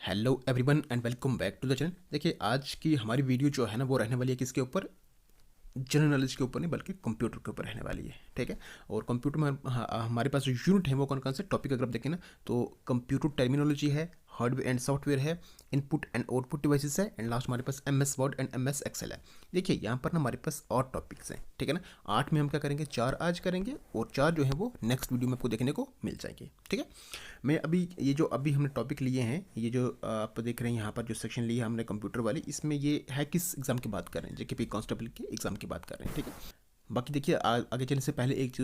Hello everyone and welcome back to the channel. देखिए आज की हमारी वीडियो जो है ना वो रहने वाली है किसके ऊपर, जनरल नॉलेज के ऊपर नहीं बल्कि कंप्यूटर के ऊपर रहने वाली है। ठीक है। और कंप्यूटर में हमारे पास जो यूनिट है वो कौन कौन से टॉपिक अगर आप देखें ना तो कंप्यूटर टर्मिनोलॉजी है, हार्डवेयर एंड सॉफ्टवेयर है, इनपुट एंड आउटपुट डिवाइसेस है, एंड लास्ट हमारे पास MS word and MS excel है। देखिए यहाँ पर ना हमारे पास और टॉपिक्स हैं। ठीक है ना। 8 में हम क्या करेंगे, 4 आज करेंगे और 4 जो है वो नेक्स्ट वीडियो में आपको देखने को मिल जाएंगे। ठीक है। मैं अभी ये जो अभी हमने टॉपिक लिए हैं, ये जो आप देख रहे हैं यहाँ पर जो सेक्शन लिया हमने कंप्यूटर वाली, इसमें ये है किस एग्जाम की बात कर रहे हैं, JKP कांस्टेबल के एग्जाम की बात कर रहे हैं। ठीक है। बाकी देखिए आगे चलने से पहले एक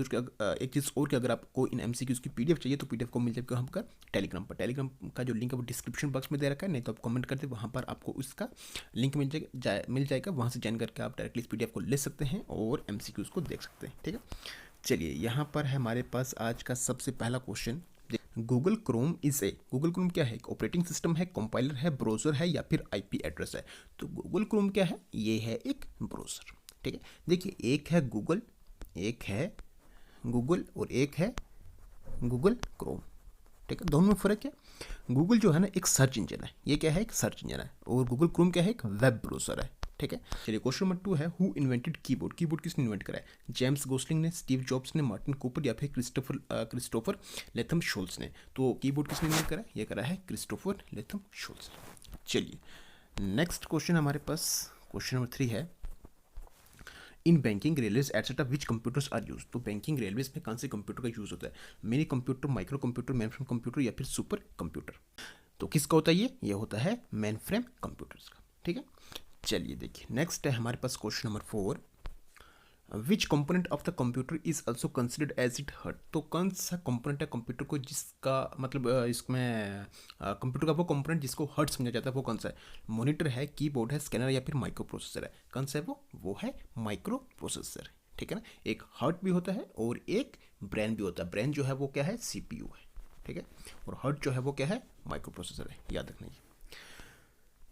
चीज़ और कि अगर आपको इन MCQs की PDF चाहिए तो PDF को मिल जाएगा हमका टेलीग्राम पर। टेलीग्राम का जो लिंक है वो डिस्क्रिप्शन बॉक्स में दे रखा है, नहीं तो आप कमेंट करते वहाँ पर आपको उसका लिंक मिल जाएगा। वहाँ से ज्वाइन करके आप डायरेक्टली इस PDF को ले सकते हैं और MCQs को देख सकते हैं। ठीक है। चलिए यहाँ पर है हमारे पास आज का सबसे पहला question. Google Chrome Google Chrome क्या है, एक ऑपरेटिंग सिस्टम है, कंपाइलर है, ब्राउज़र है या फिर IP एड्रेस है। तो गूगल क्रोम क्या है, ये है एक ब्राउज़र। ठीक है। देखिए एक है गूगल और एक है गूगल क्रोम। ठीक है। दोनों में फ़र्क है। गूगल जो है ना एक सर्च इंजन है, ये क्या है, एक सर्च इंजन है, और गूगल क्रोम क्या है, एक वेब ब्राउज़र है। ठीक है। चलिए क्वेश्चन नंबर 2 है, हु इन्वेंटेड कीबोर्ड। कीबोर्ड किसने इन्वेंट करा है, जेम्स गोस्लिंग ने, स्टीव जॉब्स ने, मार्टिन कूपर या फिर क्रिस्टोफर लेथम शोल्स ने। तो कीबोर्ड किसने इन्वेंट करा है, ये करा है क्रिस्टोफर लेथम शोल्स। चलिए नेक्स्ट क्वेश्चन हमारे पास क्वेश्चन नंबर 3 है, in banking railways etcetera which computers are use. तो बैंकिंग रेलवेज में कौन से कंप्यूटर का यूज होता है, mini computer, micro computer, main frame computer या फिर सुपर कंप्यूटर। तो किसका होता है ये होता है मेन फ्रेम कंप्यूटर्स का। ठीक है। चलिए देखिए नेक्स्ट है हमारे पास question number 4, which component of the computer is also considered as it heart. तो कौन सा कंपोनेंट है कंप्यूटर को जिसका मतलब इसमें कंप्यूटर का वो कंपोनेंट जिसको हर्ट समझा जाता है वो कौन सा है, मॉनिटर है, कीबोर्ड है, स्कैनर या फिर माइक्रो प्रोसेसर है। कौन सा है वो है माइक्रो प्रोसेसर। ठीक है ना। एक हार्ट भी होता है और एक ब्रेन भी होता है। ब्रेन जो है वो क्या है, CPU है। ठीक है। और हार्ट जो है वो क्या है, माइक्रो प्रोसेसर है, याद रखना ये।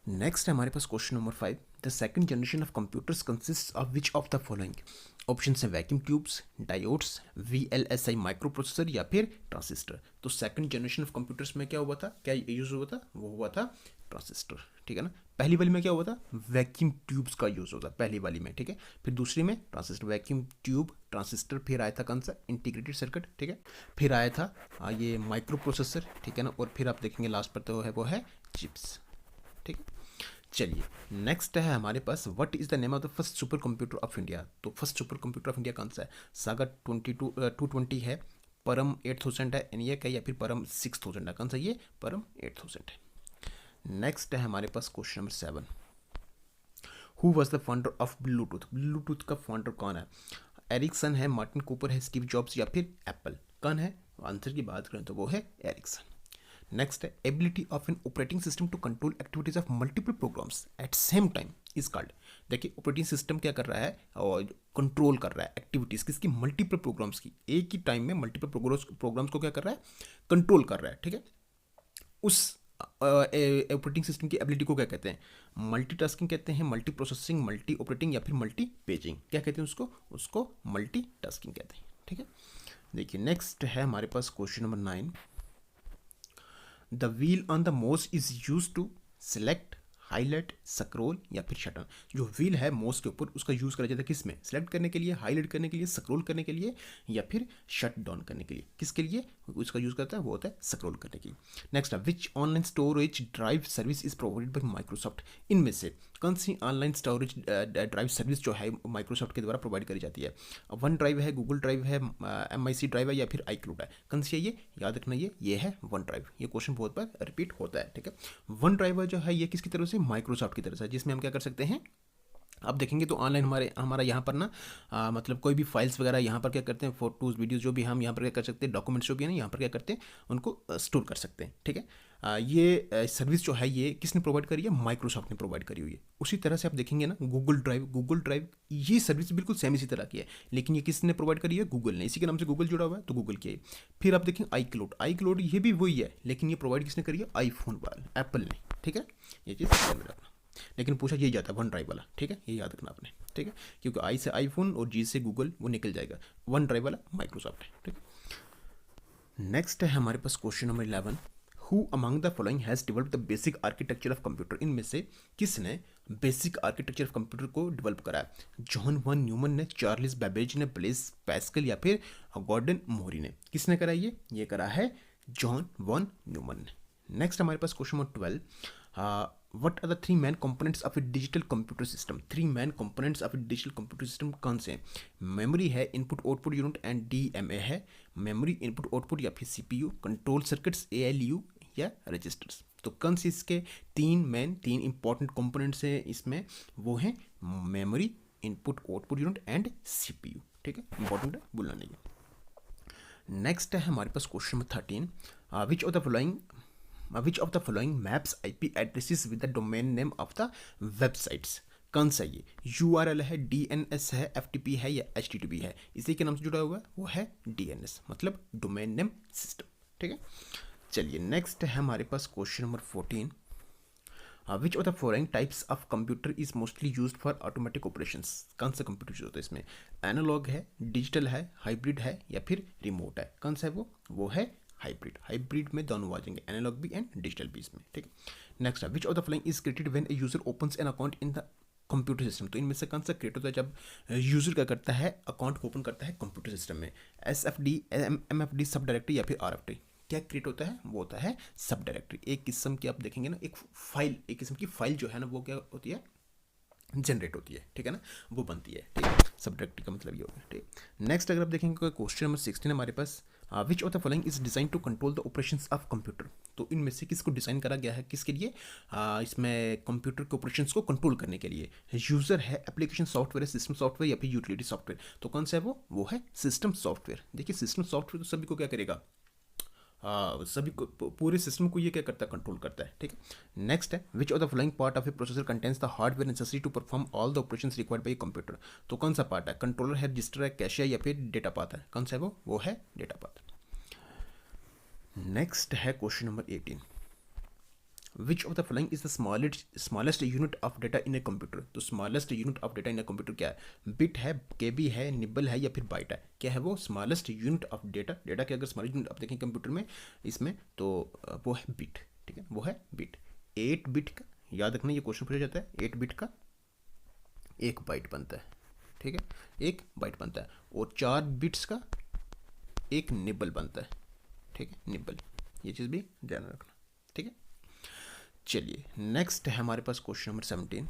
नेक्स्ट है हमारे पास question number 5, the second generation of computers consist of which of the following. Option है vacuum tubes, diodes, VLSI micro processor या फिर ट्रांजिस्टर। तो सेकंड जनरेशन ऑफ कंप्यूटर्स में क्या हुआ था, क्या यूज हुआ था, वो हुआ था ट्रांजिस्टर। ठीक है ना। पहली वाली में क्या हुआ था, वैक्यूम ट्यूब्स का यूज होता पहली वाली में। ठीक है। फिर दूसरी में ट्रांजिस्टर, वैक्यूम ट्यूब, ट्रांजिस्टर, फिर आया था कौन सा, इंटीग्रेटेड सर्किट। ठीक है। फिर आया था ये माइक्रो प्रोसेसर। ठीक है ना। और फिर आप देखेंगे लास्ट पर तो है वो है चिप्स। ठीक है। चलिए नेक्स्ट है हमारे पास, what is the name of the first super computer of India. तो first super computer of India कौन सा है, सागा 220 है, परम 8000 है, एनियक है या फिर परम 6000 है। कौन सा, ये परम 8000 है। नेक्स्ट है हमारे पास question number 7, who was the founder of Bluetooth. Bluetooth का फाउंडर कौन है, एरिक्सन है, मार्टिन कूपर है, स्टीव जॉब्स या फिर एप्पल। कौन है, आंसर की बात करें तो वो है एरिक्सन। नेक्स्ट है, ability of an operating system to control activities of multiple programs at same time is called. देखिए ऑपरेटिंग सिस्टम क्या कर रहा है, और कंट्रोल कर रहा है एक्टिविटीज किसकी, मल्टीपल प्रोग्राम्स की। एक ही टाइम में मल्टीपल प्रोग्राम्स को क्या कर रहा है, कंट्रोल कर रहा है। ठीक है। उस ऑपरेटिंग सिस्टम की एबिलिटी को क्या कहते हैं, मल्टीटास्किंग कहते हैं, मल्टी प्रोसेसिंग, मल्टी ऑपरेटिंग या फिर मल्टी पेजिंग। क्या कहते हैं उसको मल्टीटास्किंग कहते हैं। ठीक है। देखिए नेक्स्ट है हमारे पास question number 9, the wheel on the mouse is use to select, highlight, scroll या फिर शट ऑन। जो व्हील है माउस के ऊपर उसका यूज करा जाता है किस में, सिलेक्ट करने के लिए, हाईलाइट करने के लिए, स्क्रॉल करने के लिए या फिर शट डाउन करने के लिए। किसके लिए उसका यूज करता है, वो होता है स्क्रॉल करने के लिए। नेक्स्ट है, which online storage drive service is provided by Microsoft. इनमें से कौन सी ऑनलाइन स्टोरेज ड्राइव सर्विस जो है माइक्रोसॉफ्ट के द्वारा प्रोवाइड करी जाती है। वन ड्राइव है, गूगल ड्राइव है, MIC ड्राइव है या फिर iCloud है। कौन सी है ये याद रखना, ये है वन ड्राइव। ये क्वेश्चन बहुत बार रिपीट होता है। ठीक है। वन ड्राइव जो है ये किसकी तरफ से, माइक्रोसॉफ्ट की तरफ से, जिसमें हम क्या कर सकते हैं, आप देखेंगे तो ऑनलाइन हमारा यहाँ पर ना मतलब कोई भी फाइल्स वगैरह यहाँ पर क्या करते हैं, फोटोज़ वीडियोज़ जो भी हम यहाँ पर क्या कर सकते हैं, डॉक्यूमेंट्स जो भी है ना यहाँ पर क्या करते हैं उनको स्टोर कर सकते हैं। ठीक है। ये सर्विस जो है ये किसने प्रोवाइड करी है, माइक्रोसॉफ्ट ने प्रोवाइड करी हुई है। उसी तरह से आप देखेंगे ना गूगल ड्राइव ये सर्विस बिल्कुल सेम इसी तरह की है, लेकिन ये किसने प्रोवाइड करी है, गूगल ने। इसी के नाम से गूगल जुड़ा हुआ है तो गूगल की है। फिर आप देखें iCloud ये भी वही है, लेकिन ये प्रोवाइड किसने करी है, आईफोन वाला एप्पल ने। ठीक है। ये चीज़ ध्यान में रखना, लेकिन पूछा यही जाता है वन ड्राइव वाला। ठीक है। ये याद रखना आपने। ठीक है। क्योंकि आई से आईफोन और जी से गूगल वो निकल जाएगा, वन ड्राइव वाला माइक्रोसॉफ्ट है। ठीक है। नेक्स्ट है हमारे पास question number 11, who among the following has develop the basic architecture of computer, इनमें से किसने बेसिक आर्किटेक्चर ऑफ कंप्यूटर को डेवलप करा है? जॉन वन न्यूमन ने, चार्ल्स बैबेज ने, ब्लेस पैस्कल या फिर गॉर्डन मोरी ने? किसने करा ये करा है जॉन वन न्यूमन ने। नेक्स्ट हमारे पास question number 12, what are the three main components of a digital computer system? Three main components of a digital computer system कौन से हैं? मेमोरी है, input output unit and DMA है, memory input output या फिर CPU, control circuits ALU या registers. तो कौन से इसके तीन इंपॉर्टेंट कंपोनेंट्स हैं इसमें? वो हैं memory, input output unit and CPU। ठीक है, इंपॉर्टेंट है, भूलना नहीं है। नेक्स्ट है हमारे पास question number 13, which of the following maps IP addresses with the domain name of the websites? कौन सा ये URL है, DNS है, FTP है या HTTP है? इसी के नाम से जुड़ा हुआ है, वो है DNS, मतलब डोमेन नेम सिस्टम। ठीक है, चलिए नेक्स्ट है हमारे पास question number 14, which of the following types of computer is mostly used for automatic operations? कौन सा कंप्यूटर यूज होता है इसमें? एनालॉग है, डिजिटल है, हाइब्रिड है या फिर रिमोट है? कौन सा है वो है हाइब्रिड। हाइब्रिड में दोनों आ जाएंगे, एनालॉग भी एंड डिजिटल भी इसमें। ठीक है, नेक्स्ट है which of the following is created when a user opens an account in the computer system? तो इनमें से कौन सा क्रिएट होता है जब यूजर क्या करता है, अकाउंट ओपन करता है कंप्यूटर सिस्टम में? SFD, MFD, सब डायरेक्टरी या फिर RFD? क्या क्रिएट होता है? वो होता है सब डायरेक्टरी। एक किस्म की आप देखेंगे ना, एक किस्म की फाइल जो है ना, वो क्या होती है, जनरेट होती है। ठीक है ना, वो बनती है। ठीक है, सब डायरेक्टरी का मतलब ये होगा। ठीक, नेक्स्ट अगर आप देखेंगे क्वेश्चन नंबर 16 हमारे पास, which of the following is design to control the operations of computer? तो इनमें से किसको डिज़ाइन करा गया है, किसके लिए? इसमें कंप्यूटर के ऑपरेशंस को कंट्रोल करने के लिए। यूज़र है, एप्लीकेशन सॉफ्टवेयर है, सिस्टम सॉफ्टवेयर या फिर यूटिलिटी सॉफ्टवेयर? तो कौन सा है वो है सिस्टम सॉफ्टवेयर। देखिए सिस्टम सॉफ्टवेयर तो सभी को क्या करेगा, सभी को, पूरे सिस्टम को ये क्या करता है, कंट्रोल करता है। ठीक है, नेक्स्ट है which of the following part of a processor contains the hardware necessary to perform all the operations required by computer? तो कौन सा पार्ट है? कंट्रोलर है, रजिस्टर है, कैश है या फिर डेटा पाथ है? कौन सा है वो है डेटा पाथ। नेक्स्ट है question number 18, which of the following is the smallest unit of data in a computer? तो smallest unit of data in a computer क्या है? बिट है, KB है, निबल है या फिर बाइट है? क्या है वो स्मॉलेस्ट यूनिट ऑफ डेटा के अगर स्मॉलेस्ट यूनिट आप देखें कंप्यूटर में इसमें, तो वो है बिट। ठीक है, वो है बिट। 8 बिट का, याद रखना ये क्वेश्चन पूछा जाता है, 8 बिट का 1 बाइट बनता है। ठीक है, 1 बाइट बनता है, और 4 बिट्स का 1 निबल बनता है। ठीक है, निबल, ये चीज़ भी ध्यान रखना। ठीक है, चलिए नेक्स्ट है हमारे पास question number 17,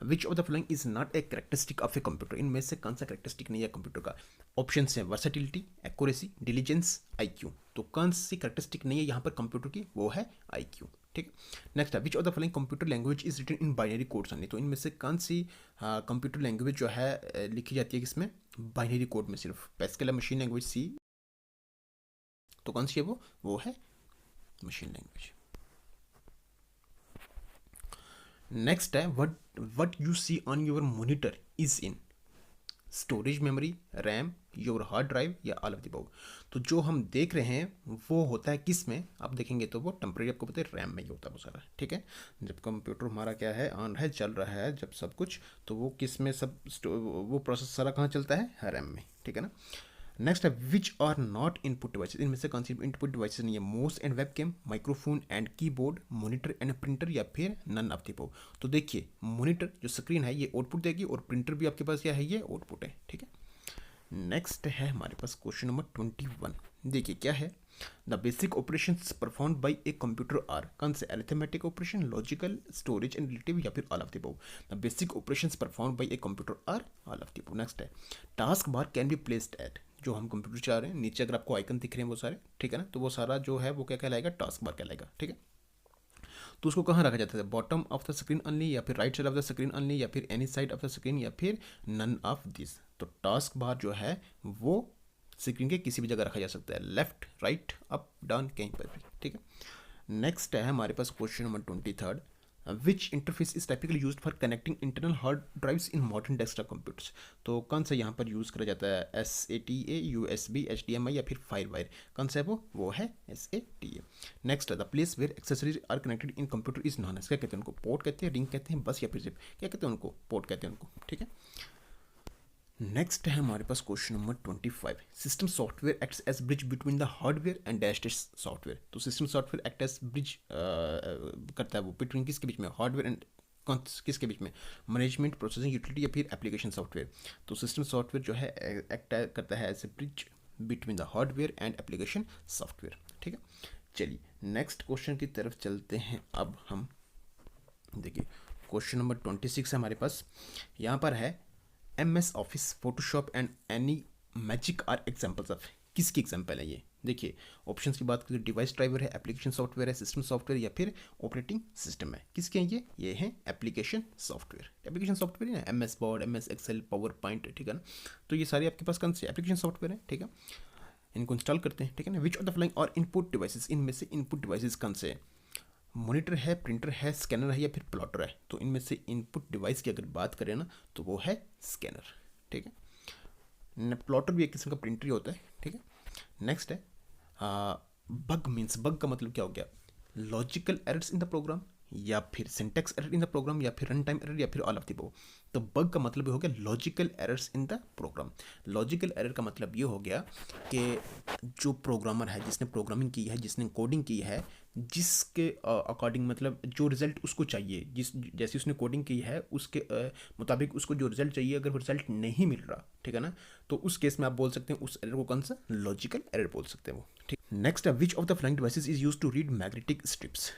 which of the following is not a characteristic of a computer? इनमें से कौन सा कैरेक्टरिस्टिक नहीं है कंप्यूटर का? ऑप्शन है वर्सेटिलिटी, एक्यूरेसी, डिलीजेंस, IQ। तो कौन सी कैरेक्टरिस्टिक नहीं है यहाँ पर कंप्यूटर की? वो है IQ। ठीक, नेक्स्ट है which of the following computer language is written in binary codes only? तो इनमें से कौन सी कंप्यूटर लैंग्वेज जो है लिखी जाती है किसमें? बाइनरी कोड में सिर्फ। पैस्कल है मशीन लैंग्वेज, C। तो कौन सी है वो है मशीन लैंग्वेज। नेक्स्ट है what you see on your monitor is in storage, memory, RAM, your hard drive या ऑल ऑफ द अबव? तो जो हम देख रहे हैं वो होता है किस में? आप देखेंगे तो वो टेम्परेरी, आपको पता है रैम में ही होता है वो सारा। ठीक है, जब कंप्यूटर हमारा क्या है, ऑन है, चल रहा है जब सब कुछ, तो वो किस में सब वो प्रोसेस सारा कहाँ चलता है? रैम में। ठीक है ना, नेक्स्ट है which are not input devices? इनमें से कौन सी इनपुट डिवाइसेस नहीं है? Mouse and webcam, microphone and keyboard, monitor and printer या फिर नन ऑफ द अबव? तो देखिए मॉनिटर जो स्क्रीन है ये आउटपुट देगी, और प्रिंटर भी आपके पास क्या है, ये आउटपुट है। ठीक है, नेक्स्ट है हमारे पास क्वेश्चन नंबर 21। देखिए क्या है, the basic operations performed by a computer are? कौन से? Arithmetic operation, logical, storage and relative या फिर all of the above? The basic operations performed by a computer are all of the above. Next है task bar can be placed at? जो हम computer चला रहे हैं, नीचे अगर आपको आइकन दिख रहे हैं वो सारे, ठीक है ना, तो वो सारा जो है वो क्या कहलाएगा? टास्क बार कहलाएगा। ठीक है, तो उसको कहाँ रखा जाता है? Bottom of the screen only या फिर right side of the screen only या फिर any side of the screen या फिर नन ऑफ दिस? तो टास्क बार जो है वो स्क्रीन के किसी भी जगह रखा जा सकता है, लेफ्ट, राइट, अप, डाउन, कहीं पर भी। ठीक है, नेक्स्ट है हमारे पास question number 23, which interface is typically use for connecting internal hard drives in modern desktop computers? तो कौन सा यहाँ पर यूज़ करा जाता है? SATA, USB, HDMI या फिर फायरवायर? कौन सा है वो है SATA। Next the place where accessories are connected in computer is known as? क्या कहते हैं उनको? पोर्ट कहते हैं, रिंग कहते हैं, बस या फिर जिप? क्या कहते हैं उनको? पोर्ट कहते हैं उनको। ठीक है, नेक्स्ट है हमारे पास question number 25। System software acts as bridge between the hardware and dash dash software. तो system software act as bridge करता है वो बिटवीन किसके बीच में, हार्डवेयर एंड किसके बीच में, मैनेजमेंट, प्रोसेसिंग यूटिलिटी या फिर एप्लीकेशन सॉफ्टवेयर। तो सिस्टम सॉफ्टवेयर जो है एक्ट करता है as a bridge between the hardware and application software. ठीक है, चलिए नेक्स्ट क्वेश्चन की तरफ चलते हैं। अब हम देखिए क्वेश्चन नंबर 26 है हमारे पास। यहाँ पर है MS office, Photoshop and any magic are examples of. किसकी एग्जाम्पल है ये? देखिए ऑप्शंस की बात करें तो डिवाइस ड्राइवर है, एप्लीकेशन सॉफ्टवेयर है, सिस्टम सॉफ्टवेयर या फिर ऑपरेटिंग सिस्टम है। किसके हैं ये हैं एप्लीकेशन सॉफ्टवेयर। एप्लीकेशन सॉफ्टवेयर है MS word, MS excel, power point, ठीक है ना। तो ये सारे आपके पास कौन से एप्लीकेशन सॉफ्टवेयर है, ठीक है। इनको इंस्टॉल करते हैं, ठीक है ना। विच ऑफ द फॉलोइंग और इनपुट डिवाइसेस, इनमें से इनपुट डिवाइसेस कौन से हैं? मॉनिटर है, प्रिंटर है, स्कैनर है या फिर प्लॉटर है। तो इनमें से इनपुट डिवाइस की अगर बात करें ना तो वो है स्कैनर, ठीक है। प्लॉटर भी एक किस्म का प्रिंटर ही होता है, ठीक है। नेक्स्ट है बग मीन्स, बग का मतलब क्या हो गया? Logical errors in the program या फिर syntax error in the program या फिर रन टाइम एरर या फिर ऑल ऑफ द अबव। तो बग का मतलब हो गया logical errors in the program. Logical error का मतलब ये हो गया कि जो प्रोग्रामर है, जिसने प्रोग्रामिंग की है, जिसने कोडिंग की है, जिसके अकॉर्डिंग मतलब जो रिजल्ट उसको चाहिए, जैसी उसने कोडिंग की है उसके मुताबिक उसको जो रिजल्ट चाहिए, अगर वो रिजल्ट नहीं मिल रहा, ठीक है ना, तो उस केस में आप बोल सकते हैं उस एरर को कौन सा लॉजिकल एरर बोल सकते हैं वो, ठीक। नेक्स्ट है which of the following devices is used to read magnetic strips.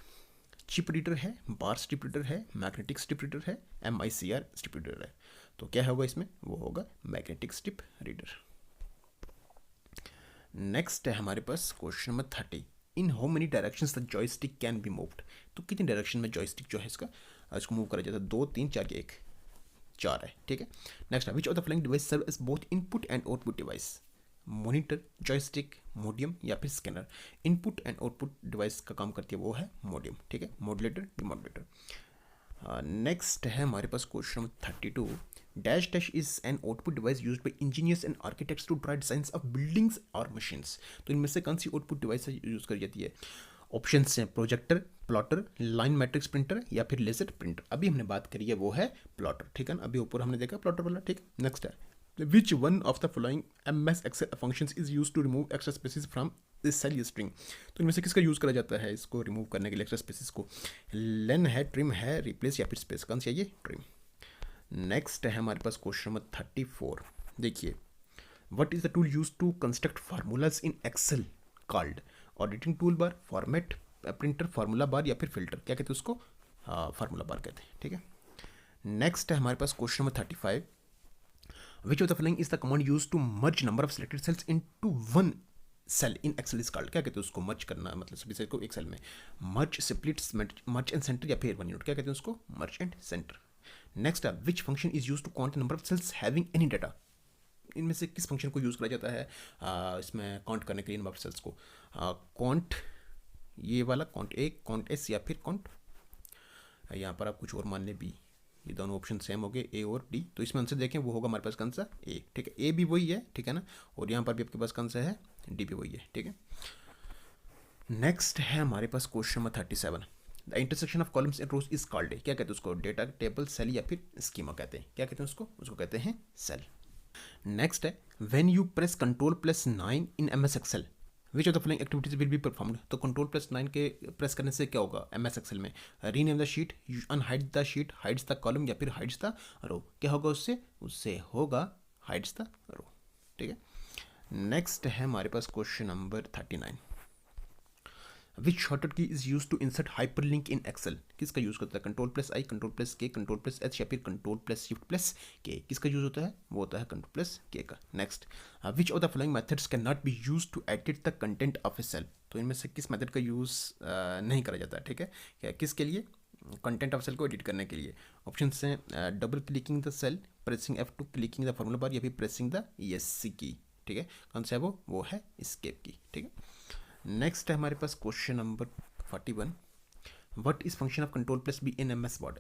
Chip reader है, बार स्ट्रिप रीडर है, मैग्नेटिक स्ट्रिप रीडर है, MICR स्ट्रिप रीडर है। तो क्या होगा इसमें? वो होगा मैग्नेटिक स्ट्रिप रीडर। नेक्स्ट है हमारे पास question number 30। In how many directions the joystick can be moved. तो कितनी डायरेक्शन में जॉयस्टिक जो है इसको मूव करा जाता है? 2, 3, 4 या 1? 4 है, ठीक है। नेक्स्ट है which of the following device serve as both input and output device. Monitor, joystick, modem या फिर scanner. Input and output device का काम करती है वो है मोडियम, ठीक है, मॉड्यूलेटर, डिमॉड्यूलेटर। नेक्स्ट है हमारे पास question number 32। Dash dash is an output device used by engineers and architects to draw designs of buildings और मशीन्स। तो इनमें से कौन सी आउटपुट डिवाइस यूज करी जाती है? ऑप्शंस हैं projector, plotter, line matrix printer या फिर लेजर प्रिंटर। अभी हमने बात करी है वो है प्लॉटर, ठीक है ना। अभी ऊपर हमने देखा प्लॉटर वाला, ठीक। नेक्स्ट है which one of the following MS excel functions is used to remove extra spaces from this cell string. तो इनमें से किसका यूज़ करा जाता है इसको रिमूव करने के लिए एक्स्ट्रा स्पेसिस को? लेन है, ट्रिम है, रिप्लेस या फिर स्पेस। कौन सी है ये? ट्रिम। नेक्स्ट है हमारे पास क्वेश्चन नंबर 34। देखिए what is the tool use to construct formulas in Excel called? Auditing tool bar, format printer, formula bar या फिर फिल्टर। क्या कहते हैं उसको? फार्मूला बार कहते हैं, ठीक है। नेक्स्ट है हमारे पास question number 35। Which of the following is the command use to merge number of selected cells into one cell in Excel is called? क्या कहते हैं उसको? मर्ज करना, मतलब सभी सेल को एक सेल में। मर्ज, स्प्लिट्स, मर्ज एंड सेंटर या फिर 1 यूनिट। क्या कहते हैं उसको? मर्ज एंड सेंटर। नेक्स्ट है which function is use to count number of cells having any data. इनमें से किस फंक्शन को यूज़ करा जाता है इसमें काउंट करने के लिए नंबर ऑफ सेल्स को? काउंट, ये वाला काउंट A, काउंट S या फिर काउंट, यहाँ पर आप कुछ और मान लें B। ये दोनों ऑप्शन सेम हो गए A और D। तो इसमें आंसर देखें वो होगा हमारे पास कौन सा? A, ठीक है। A भी वही है, ठीक है ना। और यहाँ पर भी आपके पास कौन सा है? D भी वही है, ठीक है। नेक्स्ट है हमारे पास question number 37। The intersection of columns and rows is called. क्या कहते हैं उसको? डेटा, टेबल, सेल या फिर स्कीमा कहते हैं। क्या कहते हैं उसको? उसको कहते हैं सेल। नेक्स्ट है when you press Ctrl+9 in MS Excel which of the following activities will be performed. तो Ctrl+9 के प्रेस करने से क्या होगा MS एक्सेल में? Rename the sheet, unhide the sheet, hides the column या फिर हाइड्स द रो। क्या होगा उससे? उससे होगा हाइड्स द रो, ठीक है। नेक्स्ट है हमारे पास question number 39। Which shortcut key is use to insert hyperlink in Excel. किसका यूज करता है? Ctrl+I, Ctrl+K, Ctrl+H या फिर Ctrl+Shift+K। किसका यूज होता है? वो होता है Ctrl+K का। Next which of the following methods can not be use to edit the content of a cell. तो इनमें से किस मेथड का यूज नहीं करा जाता है, ठीक है। क्या किसके लिए? कंटेंट ऑफ सेल को एडिट करने के लिए। ऑप्शन हैं double clicking the cell, pressing F2, clicking the formula bar या फिर प्रेसिंग द ESC की, ठीक है। कौन सा है वो है एस्केप की, ठीक है। नेक्स्ट है हमारे पास question number 41। What is function of Ctrl+B in MS Word.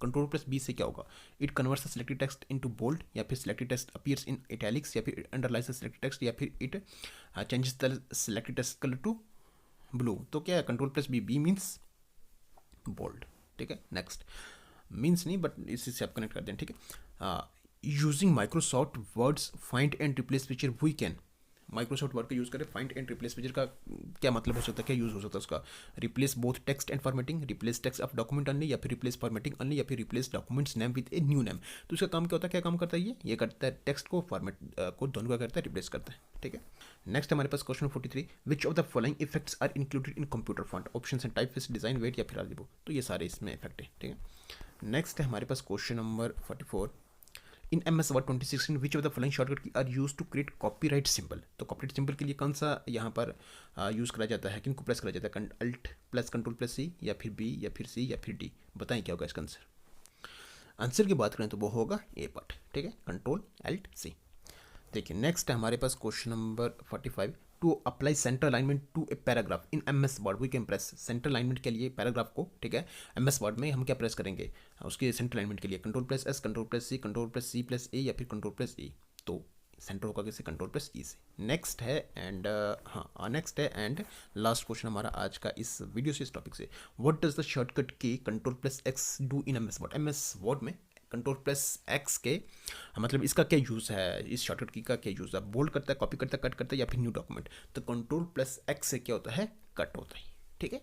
Ctrl+B से क्या होगा? It converts the selected text into bold या फिर selected text appears in italics या फिर अंडरलाइज द सिलेक्टेड टेक्स्ट या फिर it changes the selected text colour to blue. तो क्या है Ctrl+B? B मीन्स बोल्ड, ठीक है। नेक्स्ट मीन्स नहीं बट इसी से आप कनेक्ट कर दें, ठीक है। Using Microsoft words find and replace feature we can, Microsoft word का यूज़ करें, फाइंड एंड रिप्लेस फीचर का क्या मतलब हो सकता है, क्या यूज़ हो सकता है उसका, replace both text and formatting, replace text of document only, या फिर रिप्लेस फॉर्मेटिंग ऑनली, या फिर replace documents name with a new name. तो इसका काम क्या होता है, क्या काम करता है ये करता है टेक्स्ट को फॉर्मेट को दोनों का करता है, रिप्लेस करता है। ठीक है, नेक्स्ट हमारे पास question 43, which of the following effects are included in computer font, option and type face design weight या फिर आलिबो। तो ये सारे इसमें इफेक्ट है। ठीक है, नेक्स्ट है हमारे पास question number 44, in MS Word 2016 which of the following shortcut key are use to create copyright symbol. तो कॉपीराइट सिंबल के लिए कौन सा यहाँ पर यूज़ करा जाता है, किनको प्रेस करा जाता है, अल्ट प्लस कंट्रोल प्लस सी, या फिर बी, या फिर सी, या फिर डी। बताएं क्या होगा इसका आंसर। आंसर की बात करें तो वो होगा ए पार्ट। ठीक है, कंट्रोल अल्ट सी। देखिए नेक्स्ट है हमारे पास question number 45, to apply centre alignment to a paragraph in MS Word we can press. Centre alignment के लिए पैराग्राफ को, ठीक है, MS वर्ड में हम क्या प्रेस करेंगे, उसके सेंटर अलाइनमेंट के लिए control plus S, control plus C, control plus C plus A, या फिर कंट्रोल प्लस ई। तो सेंटर होगा कैसे, कंट्रोल प्लस ई से। नेक्स्ट है एंड नेक्स्ट है एंड लास्ट क्वेश्चन हमारा आज का इस वीडियो से, इस टॉपिक से, व्हाट डज द शॉर्टकट की control plus x do in MS word. MS word में कंट्रोल प्लस एक्स के मतलब इसका क्या यूज़ है, इस शॉर्टकट की का क्या यूज़ है, बोल्ड करता है, कॉपी करता है, कट करता है, या फिर न्यू डॉक्यूमेंट। तो कंट्रोल प्लस एक्स से क्या होता है, कट होता है। ठीक है,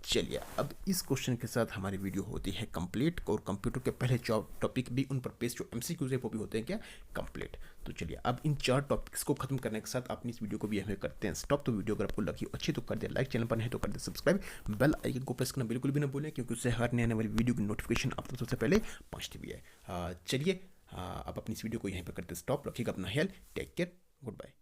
चलिए अब इस क्वेश्चन के साथ हमारी वीडियो होती है कंप्लीट, और कंप्यूटर के पहले 4 टॉपिक भी उन पर पेस्ट जो MCQs है वो भी होते हैं क्या, कंप्लीट। तो चलिए अब इन 4 टॉपिक्स को खत्म करने के साथ अपनी इस वीडियो को भी हमें करते हैं स्टॉप। तो वीडियो अगर आपको लगी अच्छी तो कर दे लाइक, चैनल पर नहीं तो कर दे सब्सक्राइब, बेल आइकन को प्रेस करना बिल्कुल भी ना भूलें, क्योंकि उससे हर नए आने वाली वीडियो की नोटिफिकेशन आप तक सबसे पहले पहुँचती भी है। चलिए अब अपनी इस वीडियो को यहीं पर करते स्टॉप। रखिएगा अपना ख्याल, टेक केयर, गुड बाय।